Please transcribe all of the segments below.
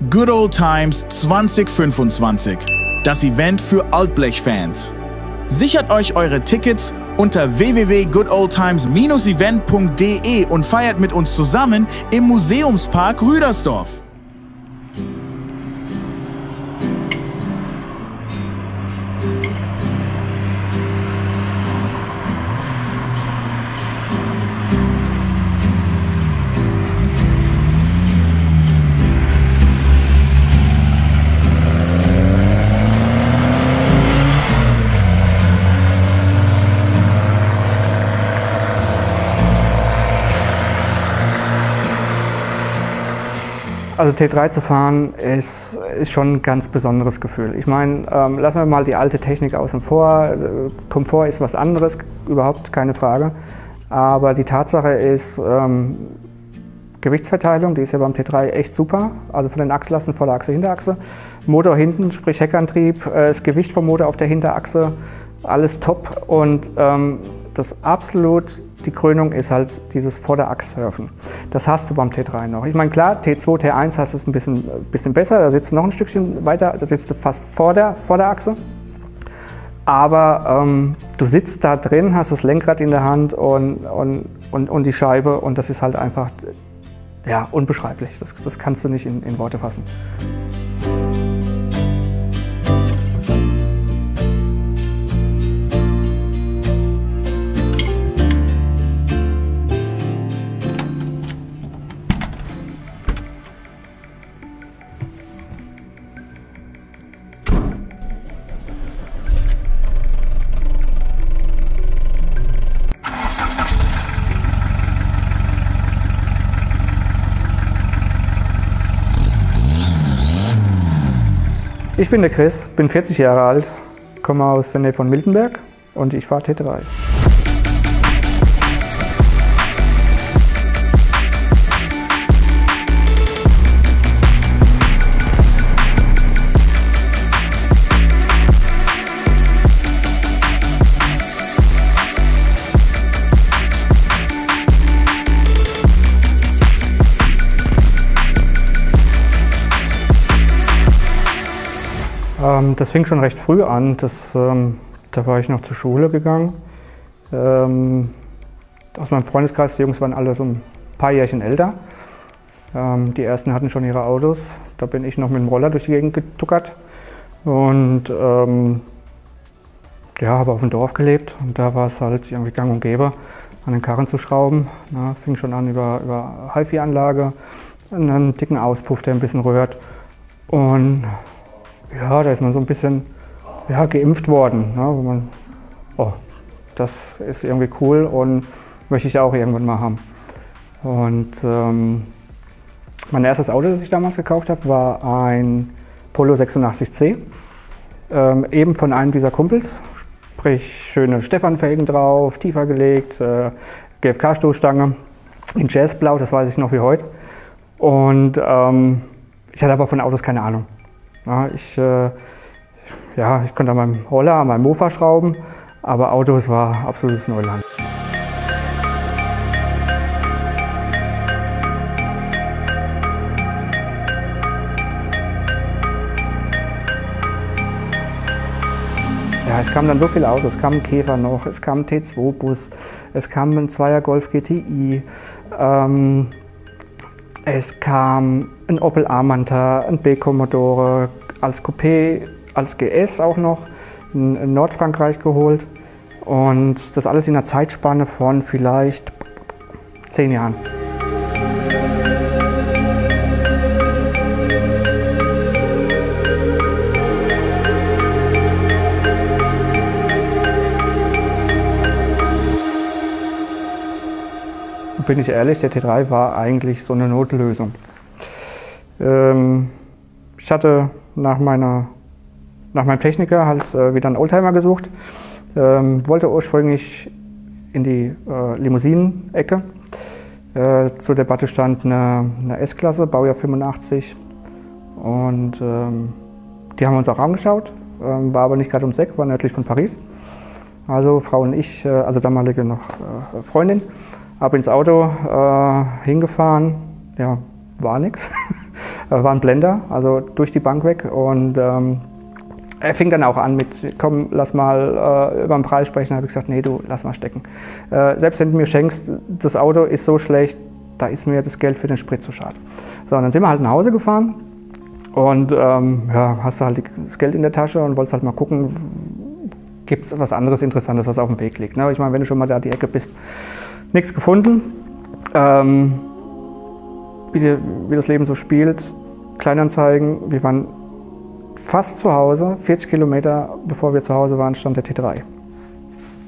Good Old Times 2025. Das Event für Altblech-Fans. Sichert euch eure Tickets unter www.goodoldtimes-event.de und feiert mit uns zusammen im Museumspark Rüdersdorf. Also T3 zu fahren ist schon ein ganz besonderes Gefühl. Ich meine, lassen wir mal die alte Technik außen vor. Komfort ist was anderes, überhaupt keine Frage. Aber die Tatsache ist, Gewichtsverteilung, die ist ja beim T3 echt super. Also von den Achslasten, Vorderachse, Hinterachse. Motor hinten, sprich Heckantrieb, das Gewicht vom Motor auf der Hinterachse, alles top. Und das absolut, die Krönung ist halt dieses Vorderachs-Surfen. Das hast du beim T3 noch. Ich meine, klar, T2, T1 hast du es ein bisschen besser, da sitzt du noch ein Stückchen weiter, da sitzt du fast vor der Achse. Aber du sitzt da drin, hast das Lenkrad in der Hand und die Scheibe und das ist halt einfach ja, unbeschreiblich. Das kannst du nicht in Worte fassen. Ich bin der Chris, bin 40 Jahre alt, komme aus der Nähe von Miltenberg und ich fahre T3. Das fing schon recht früh an. Da war ich noch zur Schule gegangen. Aus meinem Freundeskreis, die Jungs waren alle so ein paar Jährchen älter. Die ersten hatten schon ihre Autos. Da bin ich noch mit dem Roller durch die Gegend getuckert. Und ja, habe auf dem Dorf gelebt. Und da war es halt irgendwie gang und gäbe, an den Karren zu schrauben. Fing schon an über HiFi-Anlage, einen dicken Auspuff, der ein bisschen rührt. Und ja, da ist man so ein bisschen geimpft worden. Ne? Wo man, oh, das ist irgendwie cool und möchte ich auch irgendwann mal haben. Und mein erstes Auto, das ich damals gekauft habe, war ein Polo 86C. Eben von einem dieser Kumpels. Sprich, schöne Stefan-Felgen drauf, tiefer gelegt, GFK-Stoßstange in Jazzblau, das weiß ich noch wie heute. Und ich hatte aber von Autos keine Ahnung. Ich konnte an meinem Roller, an meinem Mofa schrauben, aber Autos war absolutes Neuland. Ja, es kamen dann so viele Autos. Es kam ein Käfer noch, es kam ein T2-Bus, es kam ein 2er Golf GTI, es kam ein Opel Amanta, ein B-Commodore, als Coupé, als GS auch noch, in Nordfrankreich geholt. Und das alles in einer Zeitspanne von vielleicht 10 Jahren. Bin ich ehrlich, der T3 war eigentlich so eine Notlösung. Ich hatte nach meinem Techniker halt wieder einen Oldtimer gesucht, wollte ursprünglich in die Limousinen-Ecke. Zur Debatte stand eine S-Klasse, Baujahr 85. Und die haben wir uns auch angeschaut, war aber nicht gerade ums Eck, war nördlich von Paris. Also Frau und ich, also damalige noch Freundin, ab ins Auto hingefahren, ja, war nichts. war ein Blender, also durch die Bank weg. Und er fing dann auch an mit, komm, lass mal über den Preis sprechen. Da habe ich gesagt, nee, du, lass mal stecken. Selbst wenn du mir schenkst, das Auto ist so schlecht, da ist mir das Geld für den Sprit zu schade. So, und dann sind wir halt nach Hause gefahren und ja, hast du halt das Geld in der Tasche und wolltest halt mal gucken, gibt es was anderes Interessantes, was auf dem Weg liegt. Ne? Ich meine, wenn du schon mal da die Ecke bist, nichts gefunden. Wie das Leben so spielt, Kleinanzeigen, wir waren fast zu Hause, 40 Kilometer bevor wir zu Hause waren, stand der T3.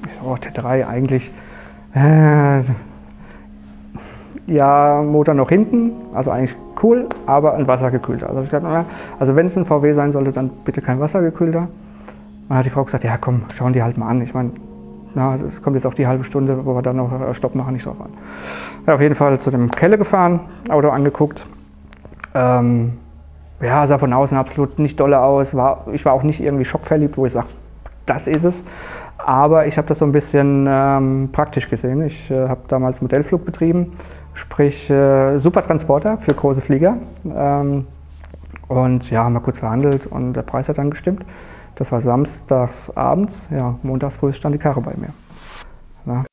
Ich so, oh, T3 eigentlich, ja, Motor noch hinten, also eigentlich cool, aber ein wassergekühlter. Also ich dachte, also wenn es ein VW sein sollte, dann bitte kein wassergekühlter. Dann hat die Frau gesagt, ja komm, schauen die halt mal an. Ich meine, es kommt jetzt auf die halbe Stunde, wo wir dann noch Stopp machen, nicht drauf an. Ja, auf jeden Fall zu dem Kelle gefahren, Auto angeguckt. Ja, sah von außen absolut nicht dolle aus. Ich war auch nicht irgendwie schockverliebt, wo ich sage, das ist es. Aber ich habe das so ein bisschen praktisch gesehen. Ich habe damals Modellflug betrieben, sprich super Transporter für große Flieger. Und ja, haben wir kurz verhandelt und der Preis hat dann gestimmt. Das war samstags abends, ja, montags früh stand die Karre bei mir. Ja.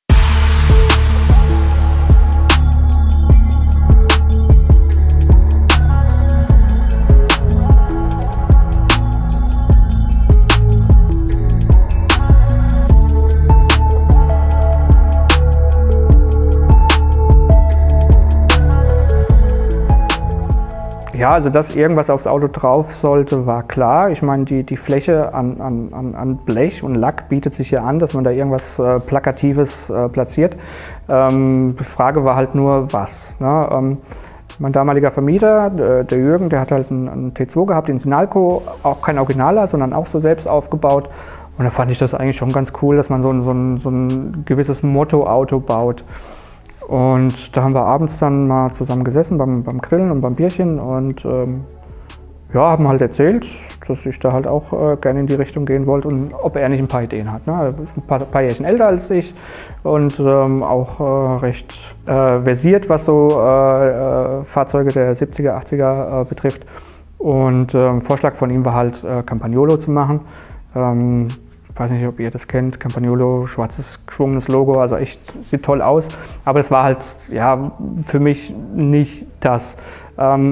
Ja, also dass irgendwas aufs Auto drauf sollte, war klar. Ich meine, die Fläche an Blech und Lack bietet sich ja an, dass man da irgendwas Plakatives platziert. Die Frage war halt nur, was. Ne? Mein damaliger Vermieter, der Jürgen, der hat halt einen T2 gehabt, den Sinalco, auch kein Originaler, sondern auch so selbst aufgebaut. Und da fand ich das eigentlich schon ganz cool, dass man so ein gewisses Motto-Auto baut. Und da haben wir abends dann mal zusammen gesessen beim Grillen und beim Bierchen und ja, haben halt erzählt, dass ich da halt auch gerne in die Richtung gehen wollte und ob er nicht ein paar Ideen hat. Ne? Er ist ein paar Jährchen älter als ich und auch recht versiert, was so Fahrzeuge der 70er, 80er betrifft. Und Vorschlag von ihm war halt, Campagnolo zu machen. Ich weiß nicht, ob ihr das kennt, Campagnolo, schwarzes geschwungenes Logo, also echt, sieht toll aus. Aber es war halt, ja, für mich nicht das.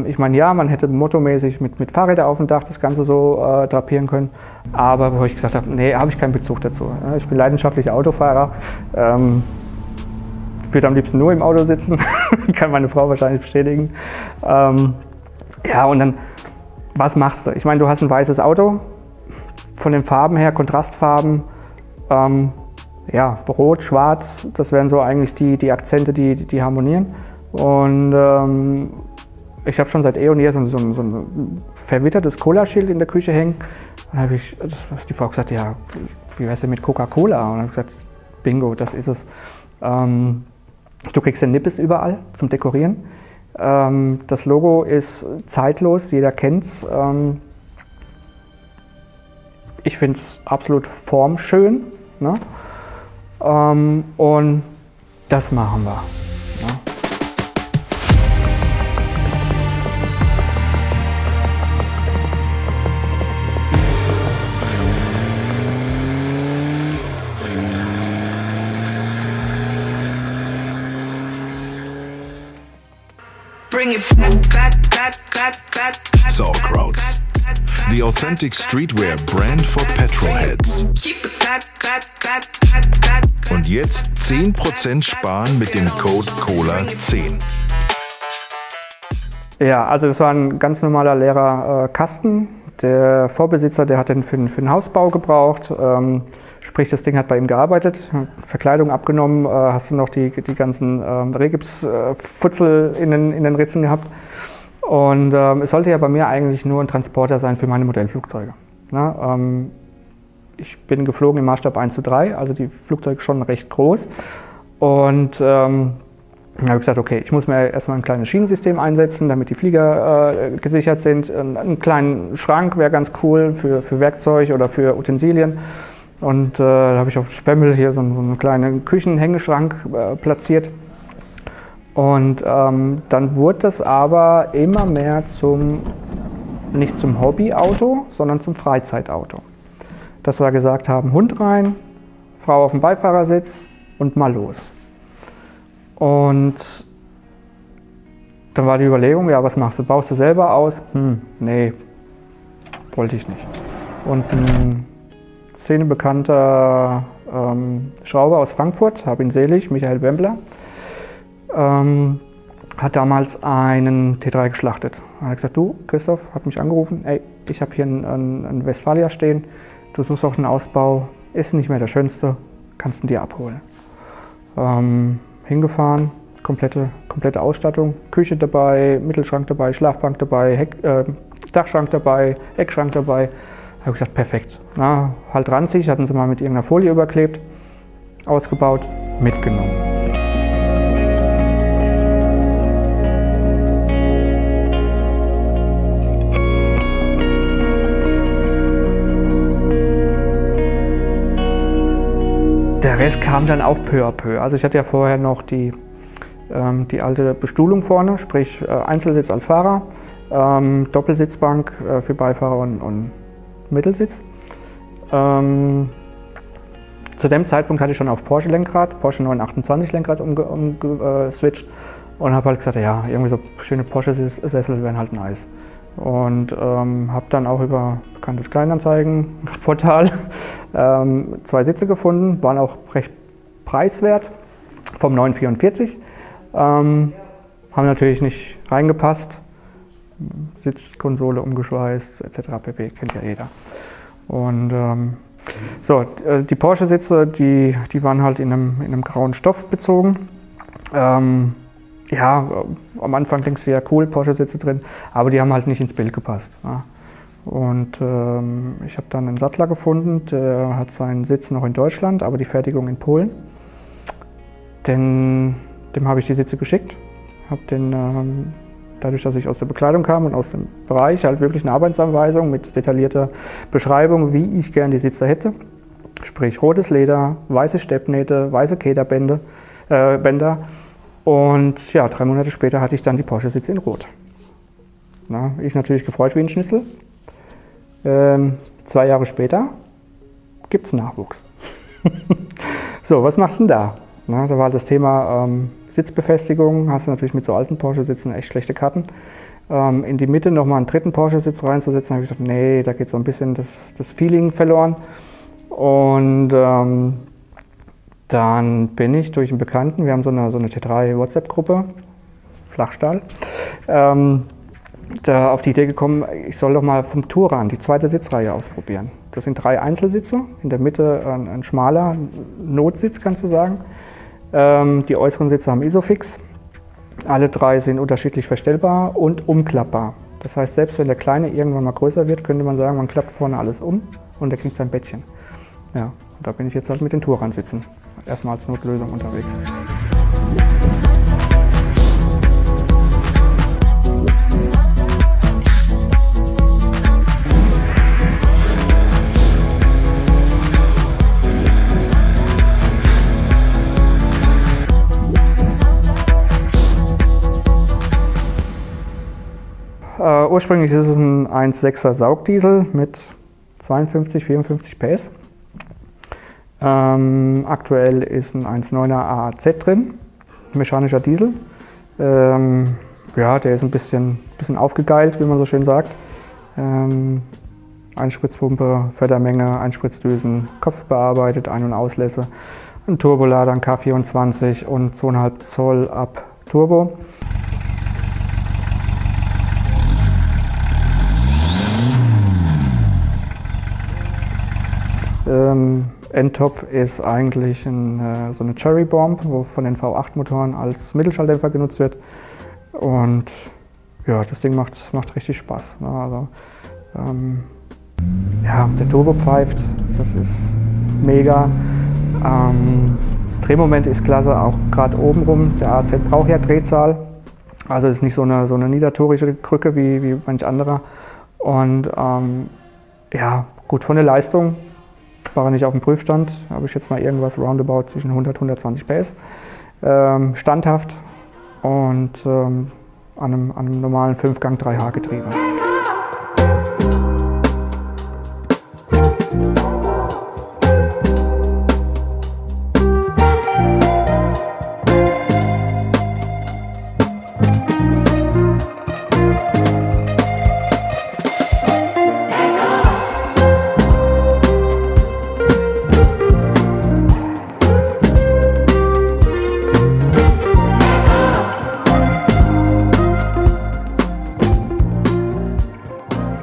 Ich meine, ja, man hätte motomäßig mit Fahrrädern auf dem Dach das Ganze so drapieren können. Aber wo ich gesagt habe, nee, habe ich keinen Bezug dazu. Ich bin leidenschaftlicher Autofahrer. Würde am liebsten nur im Auto sitzen, kann meine Frau wahrscheinlich bestätigen. Ja, und dann, was machst du? Ich meine, du hast ein weißes Auto. Von den Farben her, Kontrastfarben, ja, Rot, Schwarz, das wären so eigentlich die Akzente, die harmonieren. Und ich habe schon seit eh und je so ein verwittertes Cola-Schild in der Küche hängen. Dann habe ich die Frau gesagt, ja, wie wär's denn mit Coca-Cola? Und dann habe ich gesagt, bingo, das ist es. Du kriegst den Nippes überall zum Dekorieren. Das Logo ist zeitlos, jeder kennt's. Ich finde es absolut formschön, ne? Und das machen wir. Ne? Bring it back. Sauerkrauts. The authentic streetwear brand for petrolheads. Und jetzt 10% sparen mit dem Code COLA10. Ja, also das war ein ganz normaler leerer Kasten. Der Vorbesitzer, der hat den für den Hausbau gebraucht. Sprich, das Ding hat bei ihm gearbeitet, Verkleidung abgenommen, hast du noch die ganzen Rehgipsfutzel in den Ritzen gehabt. Und es sollte ja bei mir eigentlich nur ein Transporter sein für meine Modellflugzeuge. Na, ich bin geflogen im Maßstab 1:3, also die Flugzeuge schon recht groß. Und dann habe ich gesagt, okay, ich muss mir erstmal ein kleines Schienensystem einsetzen, damit die Flieger gesichert sind. Einen kleinen Schrank wäre ganz cool für Werkzeug oder für Utensilien. Und da habe ich auf Spemmel hier so einen kleinen Küchenhängeschrank platziert. Und dann wurde das aber immer mehr nicht zum Hobbyauto, sondern zum Freizeitauto. Dass wir gesagt haben, Hund rein, Frau auf dem Beifahrersitz und mal los. Und dann war die Überlegung, ja, was machst du? Baust du selber aus? Nee, wollte ich nicht. Und ein szenebekannter Schrauber aus Frankfurt, hab ihn selig, Michael Bembler, hat damals einen T3 geschlachtet. Er hat gesagt, du, Christoph, hat mich angerufen, ey, ich habe hier einen Westfalia stehen, du suchst auch einen Ausbau, ist nicht mehr der schönste, kannst du dir abholen. Hingefahren, komplette Ausstattung, Küche dabei, Mittelschrank dabei, Schlafbank dabei, Dachschrank dabei, Eckschrank dabei. Da habe ich gesagt, perfekt. Na, halt ranzig, hatten sie mal mit irgendeiner Folie überklebt, ausgebaut, mitgenommen. Der Rest kam dann auch peu à peu. Also ich hatte ja vorher noch die alte Bestuhlung vorne, sprich Einzelsitz als Fahrer, Doppelsitzbank für Beifahrer und Mittelsitz. Zu dem Zeitpunkt hatte ich schon auf Porsche-Lenkrad, Porsche 928 Lenkrad umgeswitcht und habe halt gesagt, ja, irgendwie so schöne Porsche-Sessel wären halt nice. Und habe dann auch über bekanntes Kleinanzeigenportal 2 Sitze gefunden, waren auch recht preiswert vom 944. Haben natürlich nicht reingepasst, Sitzkonsole umgeschweißt etc. pp. Kennt ja jeder. Und die Porsche-Sitze, die waren halt in einem grauen Stoff bezogen. Ja, am Anfang denkst du ja cool, Porsche-Sitze drin, aber die haben halt nicht ins Bild gepasst. Ja. Und ich habe dann einen Sattler gefunden, der hat seinen Sitz noch in Deutschland, aber die Fertigung in Polen. Dem habe ich die Sitze geschickt, habe den, dadurch, dass ich aus der Bekleidung kam und aus dem Bereich, halt wirklich eine Arbeitsanweisung mit detaillierter Beschreibung, wie ich gern die Sitze hätte. Sprich rotes Leder, weiße Steppnähte, weiße Kederbänder. Und ja, 3 Monate später hatte ich dann die Porsche-Sitze in Rot. Na, ich natürlich gefreut wie ein Schnitzel. 2 Jahre später gibt es Nachwuchs. So, was machst du denn da? Na, da war das Thema Sitzbefestigung, hast du natürlich mit so alten Porsche-Sitzen echt schlechte Karten. In die Mitte nochmal einen dritten Porsche-Sitz reinzusetzen, habe ich gesagt, nee, da geht so ein bisschen das Feeling verloren. Und dann bin ich durch einen Bekannten, wir haben so eine T3 WhatsApp-Gruppe, Flachstahl, da auf die Idee gekommen, ich soll doch mal vom Touran die zweite Sitzreihe ausprobieren. Das sind 3 Einzelsitze, in der Mitte ein schmaler Notsitz, kannst du sagen. Die äußeren Sitze haben Isofix. Alle 3 sind unterschiedlich verstellbar und umklappbar. Das heißt, selbst wenn der Kleine irgendwann mal größer wird, könnte man sagen, man klappt vorne alles um und er kriegt sein Bettchen. Ja, da bin ich jetzt halt mit den Touran-Sitzen erstmal als Notlösung unterwegs. Ursprünglich ist es ein 1,6er Saugdiesel mit 52, 54 PS. Aktuell ist ein 1,9er AAZ drin, mechanischer Diesel. Ja, der ist ein bisschen aufgegeilt, wie man so schön sagt. Einspritspumpe, Fördermenge, Einspritzdüsen, Kopf bearbeitet, Ein- und Auslässe, ein Turbolader, ein K24 und 2,5 Zoll ab Turbo. Endtopf ist eigentlich so eine Cherry Bomb, wo von den V8-Motoren als Mittelschalldämpfer genutzt wird. Und ja, das Ding macht richtig Spaß. Also, ja, der Turbo pfeift, das ist mega. Das Drehmoment ist klasse, auch gerade oben rum. Der AZ braucht ja Drehzahl, also ist nicht so eine niedertorische Krücke wie manch anderer. Und ja, gut von der Leistung. War nicht auf dem Prüfstand, habe ich jetzt mal irgendwas roundabout zwischen 100 und 120 PS. Standhaft, und an einem normalen 5-Gang 3H-Getriebe.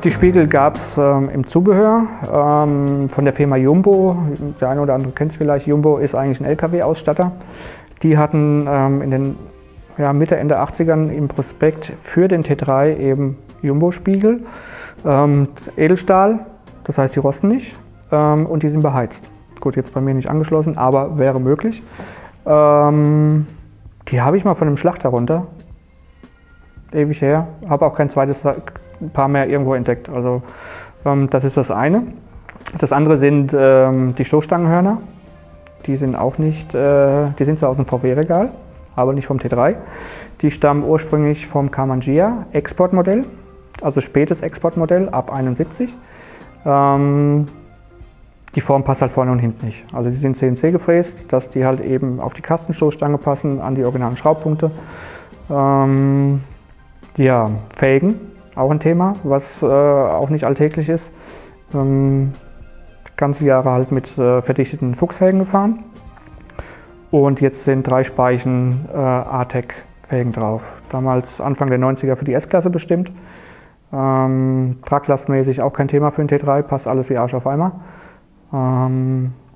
Die Spiegel gab es im Zubehör von der Firma Jumbo. Der eine oder andere kennt es vielleicht. Jumbo ist eigentlich ein LKW-Ausstatter. Die hatten in den Mitte, Ende 80ern im Prospekt für den T3 eben Jumbo-Spiegel. Edelstahl, das heißt, die rosten nicht und die sind beheizt. Gut, jetzt bei mir nicht angeschlossen, aber wäre möglich. Die habe ich mal von einem Schlachter runter. Ewig her. Habe auch kein zweites Paar mehr irgendwo entdeckt. Also das ist das eine. Das andere sind die Stoßstangenhörner. Die sind auch nicht, die sind zwar aus dem VW-Regal, aber nicht vom T3. Die stammen ursprünglich vom Kamangia Exportmodell, also spätes Exportmodell ab 71. Die Form passt halt vorne und hinten nicht. Also die sind CNC gefräst, dass die halt eben auf die Kastenstoßstange passen, an die originalen Schraubpunkte. Ja, Felgen, auch ein Thema, was auch nicht alltäglich ist. Ganze Jahre halt mit verdichteten Fuchsfelgen gefahren. Und jetzt sind 3 Speichen ATEC-Felgen drauf. Damals Anfang der 90er für die S-Klasse bestimmt. Traglastmäßig auch kein Thema für den T3, passt alles wie Arsch auf Eimer.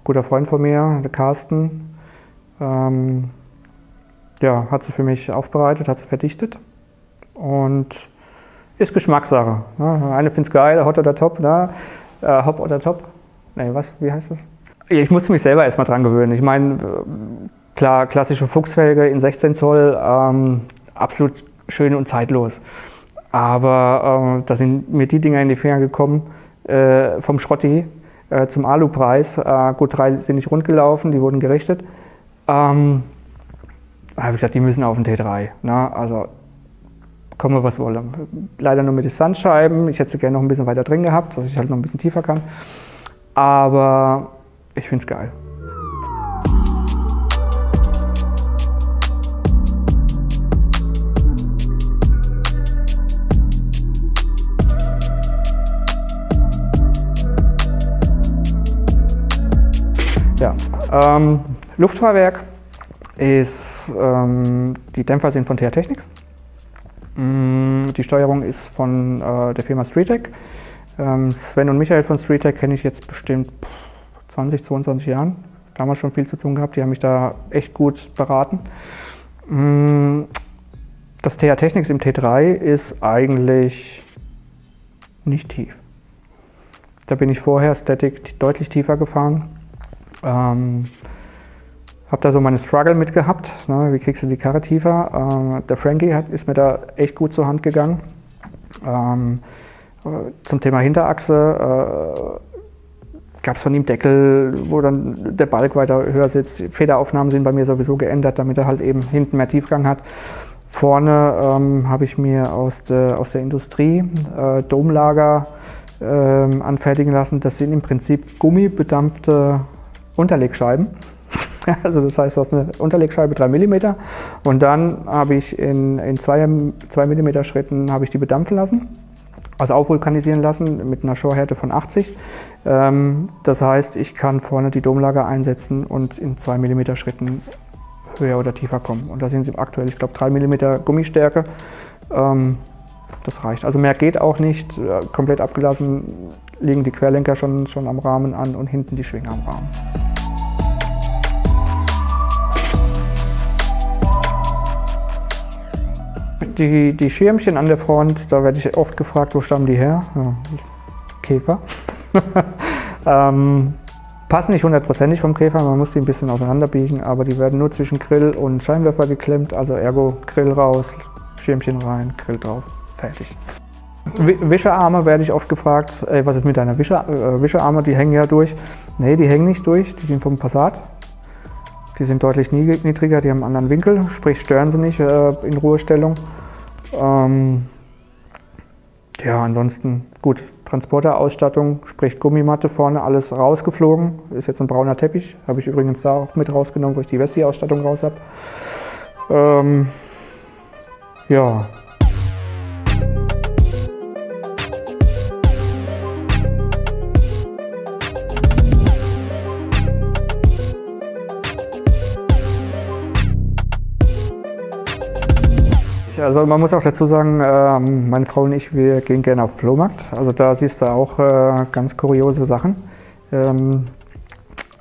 Guter Freund von mir, der Carsten, ja, hat sie für mich aufbereitet, hat sie verdichtet. Und ist Geschmackssache. Ne? Eine findet es geil, hot oder top. Ne? Hop oder top. Nee, was? Wie heißt das? Ich musste mich selber erstmal dran gewöhnen. Ich meine, klar, klassische Fuchsfelge in 16 Zoll, absolut schön und zeitlos. Aber da sind mir die Dinger in die Finger gekommen, vom Schrotti zum Alupreis. Gut, 3 sind nicht rund gelaufen, die wurden gerichtet. Da habe ich gesagt, die müssen auf den T3. Ne? Also, komme was wolle. Leider nur mit Distanzscheiben. Ich hätte sie gerne noch ein bisschen weiter drin gehabt, dass ich halt noch ein bisschen tiefer kann. Aber ich finde es geil. Ja, Luftfahrwerk ist, die Dämpfer sind von TH Technics. Die Steuerung ist von der Firma Streetec. Sven und Michael von Streetec kenne ich jetzt bestimmt 20, 22 Jahren. Damals schon viel zu tun gehabt, die haben mich da echt gut beraten. Das TH Technics im T3 ist eigentlich nicht tief. Da bin ich vorher Static deutlich tiefer gefahren. Habe da so meine Struggle mit gehabt, ne? Wie kriegst du die Karre tiefer? Der Frankie ist mir da echt gut zur Hand gegangen. Zum Thema Hinterachse gab es von ihm Deckel, wo dann der Balk weiter höher sitzt. Federaufnahmen sind bei mir sowieso geändert, damit er halt eben hinten mehr Tiefgang hat. Vorne habe ich mir aus der Industrie Domlager anfertigen lassen. Das sind im Prinzip gummibedampfte Unterlegscheiben. Also das heißt, du hast eine Unterlegscheibe 3 mm und dann habe ich in 2 mm Schritten habe ich die bedampfen lassen, also aufvulkanisieren lassen mit einer Shore-Härte von 80. Das heißt, ich kann vorne die Domlager einsetzen und in 2 mm Schritten höher oder tiefer kommen. Und da sind sie aktuell, ich glaube, 3 mm Gummistärke. Das reicht. Also mehr geht auch nicht. Komplett abgelassen liegen die Querlenker schon am Rahmen an und hinten die Schwinge am Rahmen. Die Schirmchen an der Front, da werde ich oft gefragt, wo stammen die her? Ja, Käfer. Passen nicht hundertprozentig vom Käfer, man muss die ein bisschen auseinanderbiegen, aber die werden nur zwischen Grill und Scheinwerfer geklemmt, also ergo Grill raus, Schirmchen rein, Grill drauf, fertig. Wischerarme werde ich oft gefragt, ey, was ist mit deiner Wischerarme, die hängen ja durch. Nee, die hängen nicht durch, die sind vom Passat. Die sind deutlich niedriger, die haben einen anderen Winkel, sprich stören sie nicht in Ruhestellung. Ja, ansonsten gut, Transporterausstattung, sprich Gummimatte vorne, alles rausgeflogen. Ist jetzt ein brauner Teppich, habe ich übrigens da auch mit rausgenommen, wo ich die Wessi-Ausstattung raus habe. Ja. Also man muss auch dazu sagen, meine Frau und ich, wir gehen gerne auf den Flohmarkt. Also da siehst du auch ganz kuriose Sachen.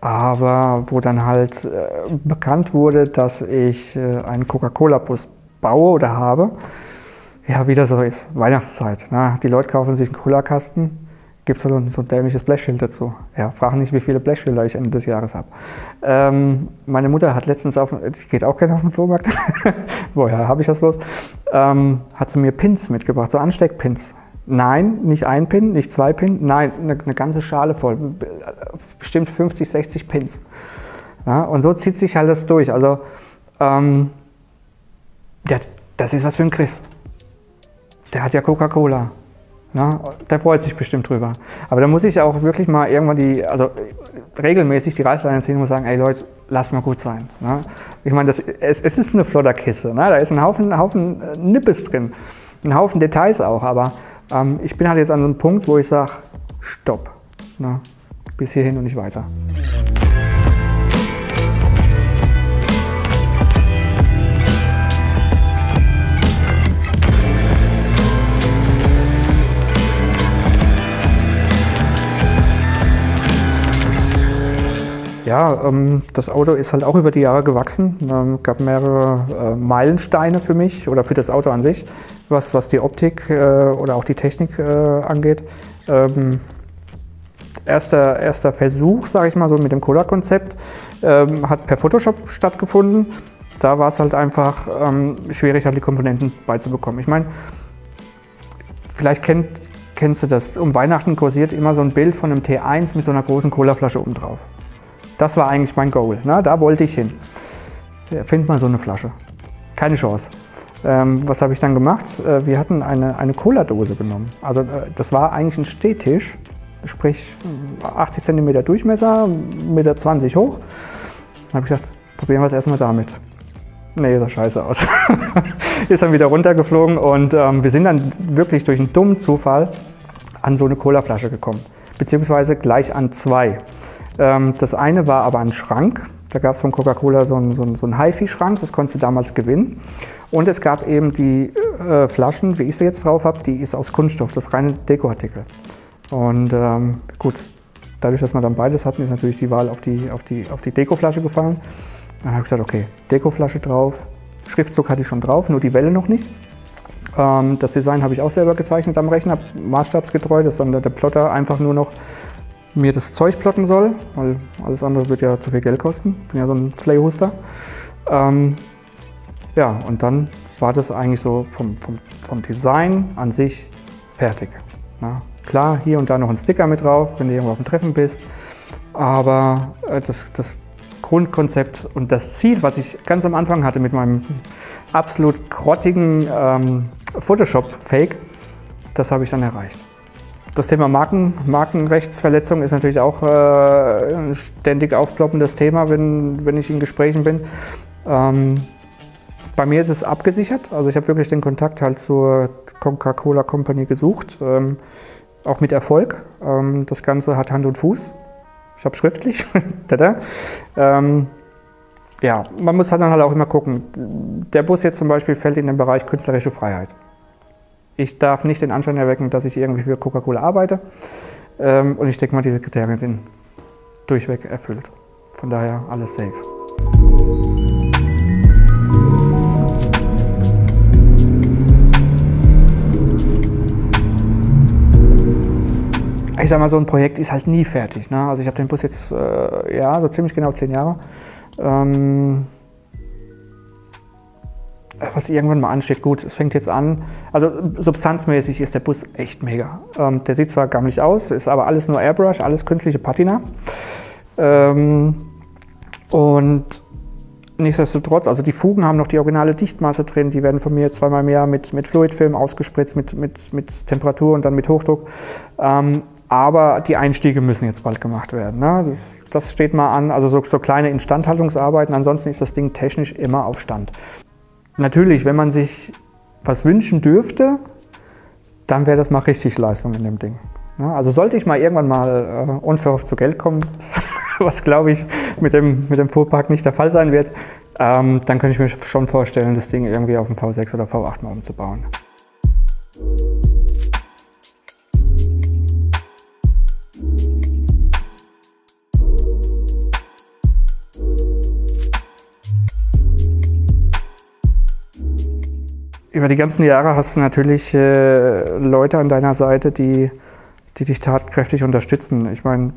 Aber wo dann halt bekannt wurde, dass ich einen Coca-Cola-Bus baue oder habe, ja, wie das so ist, Weihnachtszeit. Na, die Leute kaufen sich einen Cola-Kasten, gibt es so ein dämliches Blechschild dazu. Ja, frag nicht, wie viele Blechschilder ich Ende des Jahres habe. Meine Mutter hat letztens die geht auch gerne auf den Flohmarkt, woher habe ich das bloß, hat sie mir Pins mitgebracht, so Ansteckpins. Nein, nicht ein Pin, nicht 2 Pin, nein, eine ganze Schale voll, bestimmt 50, 60 Pins. Ja, und so zieht sich halt das durch. Also, ja, das ist was für ein Chris. Der hat ja Coca-Cola. Na, der freut sich bestimmt drüber. Aber da muss ich auch wirklich mal irgendwann regelmäßig die Reißleine ziehen und sagen, ey Leute, lasst mal gut sein. Na? Ich meine, es ist eine Flodderkiste. Na? Da ist ein Haufen Nippes drin, ein Haufen Details auch. Aber ich bin halt jetzt an so einem Punkt, wo ich sage, stopp. Na? Bis hierhin und nicht weiter. Ja, das Auto ist halt auch über die Jahre gewachsen. Gab mehrere Meilensteine für mich oder für das Auto an sich, was die Optik oder auch die Technik angeht. Erster Versuch, sage ich mal so, mit dem Cola-Konzept hat per Photoshop stattgefunden. Da war es halt einfach schwierig, halt die Komponenten beizubekommen. Ich meine, vielleicht kennst du das, um Weihnachten kursiert immer so ein Bild von einem T1 mit so einer großen Colaflasche oben drauf. Das war eigentlich mein Goal, ne? Da wollte ich hin. Find mal so eine Flasche. Keine Chance. Was habe ich dann gemacht? Wir hatten eine Cola-Dose genommen. Also das war eigentlich ein Stehtisch, sprich 80 cm Durchmesser, 1,20 Meter hoch. Dann habe ich gesagt, probieren wir es erstmal damit. Nee, sah scheiße aus. Ist dann wieder runtergeflogen und wir sind dann wirklich durch einen dummen Zufall an so eine Colaflasche gekommen. Beziehungsweise gleich an 2. Das eine war aber ein Schrank. Da gab es von Coca-Cola so einen HiFi-Schrank, das konntest du damals gewinnen. Und es gab eben die Flaschen, wie ich sie jetzt drauf habe, die ist aus Kunststoff, das ist reine Dekoartikel. Und gut, dadurch, dass wir dann beides hatten, ist natürlich die Wahl auf die Dekoflasche gefallen. Dann habe ich gesagt, okay, Dekoflasche drauf, Schriftzug hatte ich schon drauf, nur die Welle noch nicht. Das Design habe ich auch selber gezeichnet am Rechner, maßstabsgetreu, dass dann der Plotter einfach nur noch mir das Zeug plotten soll, weil alles andere wird ja zu viel Geld kosten. Ich bin ja so ein Flayhuster. Ja, und dann war das eigentlich so vom Design an sich fertig. Na, klar, hier und da noch ein Sticker mit drauf, wenn du irgendwo auf dem Treffen bist. Aber das Grundkonzept und das Ziel, was ich ganz am Anfang hatte mit meinem absolut grottigen Photoshop-Fake, das habe ich dann erreicht. Das Thema Markenrechtsverletzung ist natürlich auch ein ständig aufploppendes Thema, wenn ich in Gesprächen bin. Bei mir ist es abgesichert, also ich habe wirklich den Kontakt halt zur Coca-Cola Company gesucht, auch mit Erfolg. Das Ganze hat Hand und Fuß. Ich habe schriftlich. Ja, man muss halt dann halt auch immer gucken. Der Bus jetzt zum Beispiel fällt in den Bereich künstlerische Freiheit. Ich darf nicht den Anschein erwecken, dass ich irgendwie für Coca-Cola arbeite. Und ich denke mal, diese Kriterien sind durchweg erfüllt. Von daher alles safe. Ich sag mal, so ein Projekt ist halt nie fertig. Ne? Also ich habe den Bus jetzt ja, so ziemlich genau 10 Jahre. Was irgendwann mal ansteht, gut, es fängt jetzt an. Also substanzmäßig ist der Bus echt mega. Der sieht zwar gammelig aus, ist aber alles nur Airbrush, alles künstliche Patina. Und nichtsdestotrotz, also die Fugen haben noch die originale Dichtmasse drin, die werden von mir zweimal im Jahr mit Fluidfilm ausgespritzt, mit Temperatur und dann mit Hochdruck. Aber die Einstiege müssen jetzt bald gemacht werden. Ne? Das steht mal an, also so kleine Instandhaltungsarbeiten, ansonsten ist das Ding technisch immer auf Stand. Natürlich, wenn man sich was wünschen dürfte, dann wäre das mal richtig Leistung in dem Ding. Ne? Also sollte ich mal irgendwann mal unverhofft zu Geld kommen, was glaube ich mit dem Fuhrpark nicht der Fall sein wird, dann könnte ich mir schon vorstellen, das Ding irgendwie auf dem V6 oder V8 mal umzubauen. Über die ganzen Jahre hast du natürlich Leute an deiner Seite, die dich tatkräftig unterstützen. Ich meine,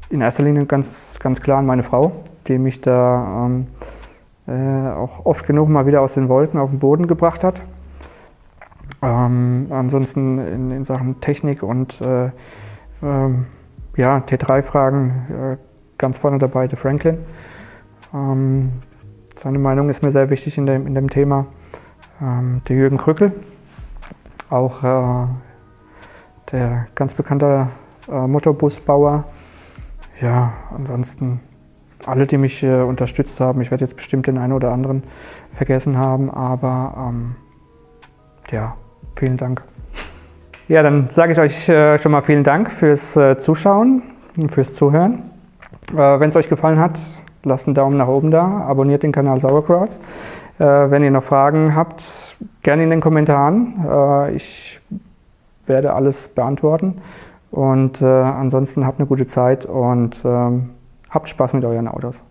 in erster Linie ganz klar an meine Frau, die mich da auch oft genug mal wieder aus den Wolken auf den Boden gebracht hat. Ansonsten in Sachen Technik und ja, T3-Fragen ganz vorne dabei der Franklin. Seine Meinung ist mir sehr wichtig in dem Thema. Der Jürgen Krückel, auch der ganz bekannte Motorbusbauer. Ja, ansonsten alle, die mich unterstützt haben. Ich werde jetzt bestimmt den einen oder anderen vergessen haben, aber ja, vielen Dank. Ja, dann sage ich euch schon mal vielen Dank fürs Zuschauen und fürs Zuhören. Wenn es euch gefallen hat, lasst einen Daumen nach oben da, abonniert den Kanal Sauerkrauts. Wenn ihr noch Fragen habt, gerne in den Kommentaren. Ich werde alles beantworten. Und ansonsten habt eine gute Zeit und habt Spaß mit euren Autos.